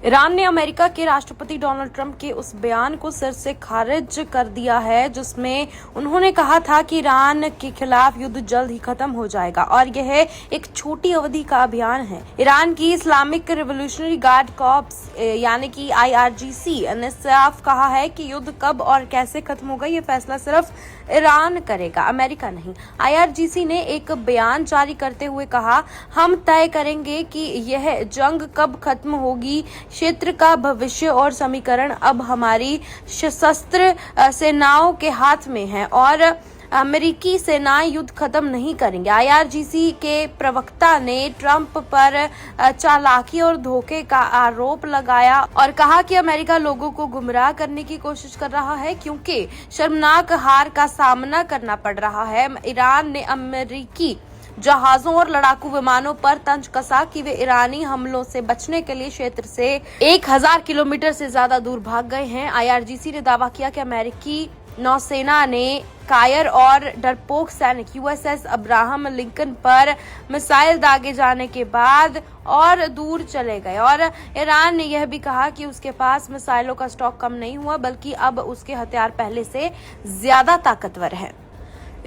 Iran ने America के राष्ट्रपति डोनाल्ड ट्रंप के उस बयान को सिर से खारिज कर दिया है जिसमें उन्होंने कहा था कि ईरान के खिलाफ युद्ध जल्द ही खत्म हो जाएगा और यह एक छोटी अवधि का अभियान है। ईरान की इस्लामिक रिवॉल्यूशनरी गार्ड कॉर्प्स यानी कि IRGC ने साफ कहा है कि युद्ध कब और कैसे खत्म होगा ये फैसला सिर्फ ईरान करेगा, अमेरिका नहीं। IRGC ने एक बयान जारी करते हुए कहा, हम तय करेंगे कि यह जंग कब खत्म होगी, क्षेत्र का भविष्य और समीकरण अब हमारी सशस्त्र सेनाओं के हाथ में है और अमेरिकी सेनाएं युद्ध खत्म नहीं करेंगे। IRGC के प्रवक्ता ने ट्रंप पर चालाकी और धोखे का आरोप लगाया और कहा कि अमेरिका लोगों को गुमराह करने की कोशिश कर रहा है क्योंकि शर्मनाक हार का सामना करना पड़ रहा है। ईरान ने अमेरिकी जहाजों और लड़ाकू विमानों पर तंज कसा कि वे ईरानी हमलों से बचने के लिए क्षेत्र से 1000 किलोमीटर से ज्यादा दूर भाग गए हैं। IRGC ने दावा किया कि अमेरिकी नौसेना ने कायर और डरपोक सैनिक USS अब्राहम लिंकन पर मिसाइल दागे जाने के बाद और दूर चले गए और ईरान ने यह भी कहा कि उसके पास मिसाइलों का स्टॉक कम नहीं हुआ बल्कि अब उसके हथियार पहले से ज्यादा ताकतवर है।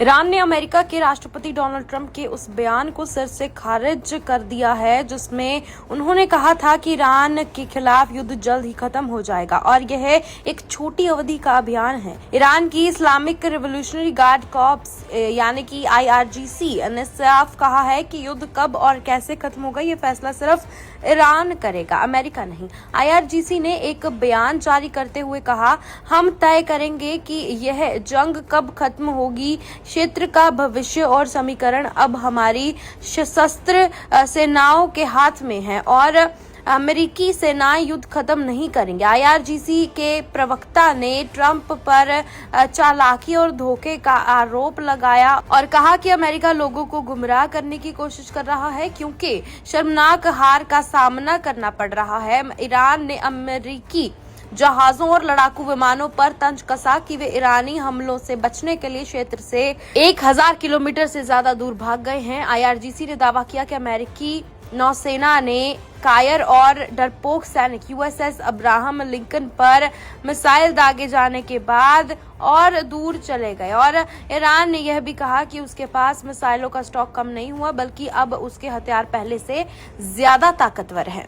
ईरान ने अमेरिका के राष्ट्रपति डोनाल्ड ट्रंप के उस बयान को सिर से खारिज कर दिया है जिसमें उन्होंने कहा था कि ईरान के खिलाफ युद्ध जल्द ही खत्म हो जाएगा और यह एक छोटी अवधि का अभियान है। ईरान की इस्लामिक रिवॉल्यूशनरी गार्ड कॉर्प्स यानी कि IRGC ने साफ कहा है कि युद्ध कब और कैसे खत्म होगा ये फैसला सिर्फ ईरान करेगा, अमेरिका नहीं। IRGC ने एक बयान जारी करते हुए कहा, हम तय करेंगे कि यह जंग कब खत्म होगी, क्षेत्र का भविष्य और समीकरण अब हमारी सशस्त्र सेनाओं के हाथ में है और अमेरिकी सेनाएं युद्ध खत्म नहीं करेंगे। IRGC के प्रवक्ता ने ट्रंप पर चालाकी और धोखे का आरोप लगाया और कहा कि अमेरिका लोगों को गुमराह करने की कोशिश कर रहा है क्योंकि शर्मनाक हार का सामना करना पड़ रहा है। ईरान ने अमेरिकी जहाजों और लड़ाकू विमानों पर तंज कसा कि वे ईरानी हमलों से बचने के लिए क्षेत्र से 1000 किलोमीटर से ज्यादा दूर भाग गए हैं। IRGC ने दावा किया कि अमेरिकी नौसेना ने कायर और डरपोक सैनिक USS अब्राहम लिंकन पर मिसाइल दागे जाने के बाद और दूर चले गए और ईरान ने यह भी कहा कि उसके पास मिसाइलों का स्टॉक कम नहीं हुआ बल्कि अब उसके हथियार पहले से ज्यादा ताकतवर है।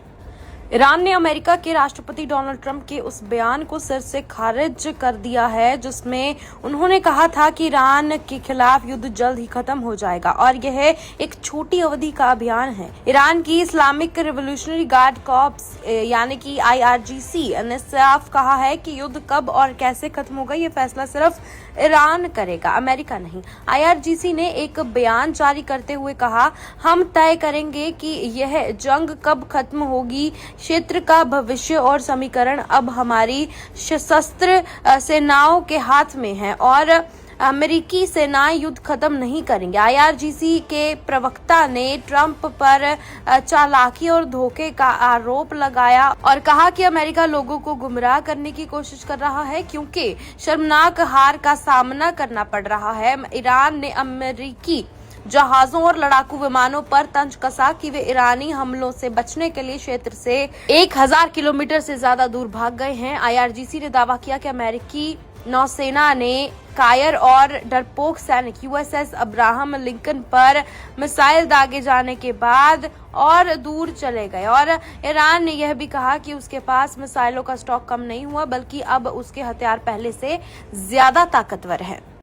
ईरान ने अमेरिका के राष्ट्रपति डोनाल्ड ट्रंप के उस बयान को सिर से खारिज कर दिया है जिसमें उन्होंने कहा था कि ईरान के खिलाफ युद्ध जल्द ही खत्म हो जाएगा और यह एक छोटी अवधि का अभियान है। ईरान की इस्लामिक रिवॉल्यूशनरी गार्ड कॉर्प्स यानी कि IRGC ने साफ कहा है कि युद्ध कब और कैसे खत्म होगा ये फैसला सिर्फ ईरान करेगा, अमेरिका नहीं। IRGC ने एक बयान जारी करते हुए कहा, हम तय करेंगे कि यह जंग कब खत्म होगी, क्षेत्र का भविष्य और समीकरण अब हमारी सशस्त्र सेनाओं के हाथ में है और अमेरिकी सेनाएं युद्ध खत्म नहीं करेंगे। IRGC के प्रवक्ता ने ट्रंप पर चालाकी और धोखे का आरोप लगाया और कहा कि अमेरिका लोगों को गुमराह करने की कोशिश कर रहा है क्योंकि शर्मनाक हार का सामना करना पड़ रहा है। ईरान ने अमेरिकी जहाजों और लड़ाकू विमानों पर तंज कसा कि वे ईरानी हमलों से बचने के लिए क्षेत्र से 1000 किलोमीटर से ज्यादा दूर भाग गए हैं। IRGC ने दावा किया कि अमेरिकी नौसेना ने कायर और डरपोक सैनिक USS अब्राहम लिंकन पर मिसाइल दागे जाने के बाद और दूर चले गए और ईरान ने यह भी कहा कि उसके पास मिसाइलों का स्टॉक कम नहीं हुआ बल्कि अब उसके हथियार पहले से ज्यादा ताकतवर है।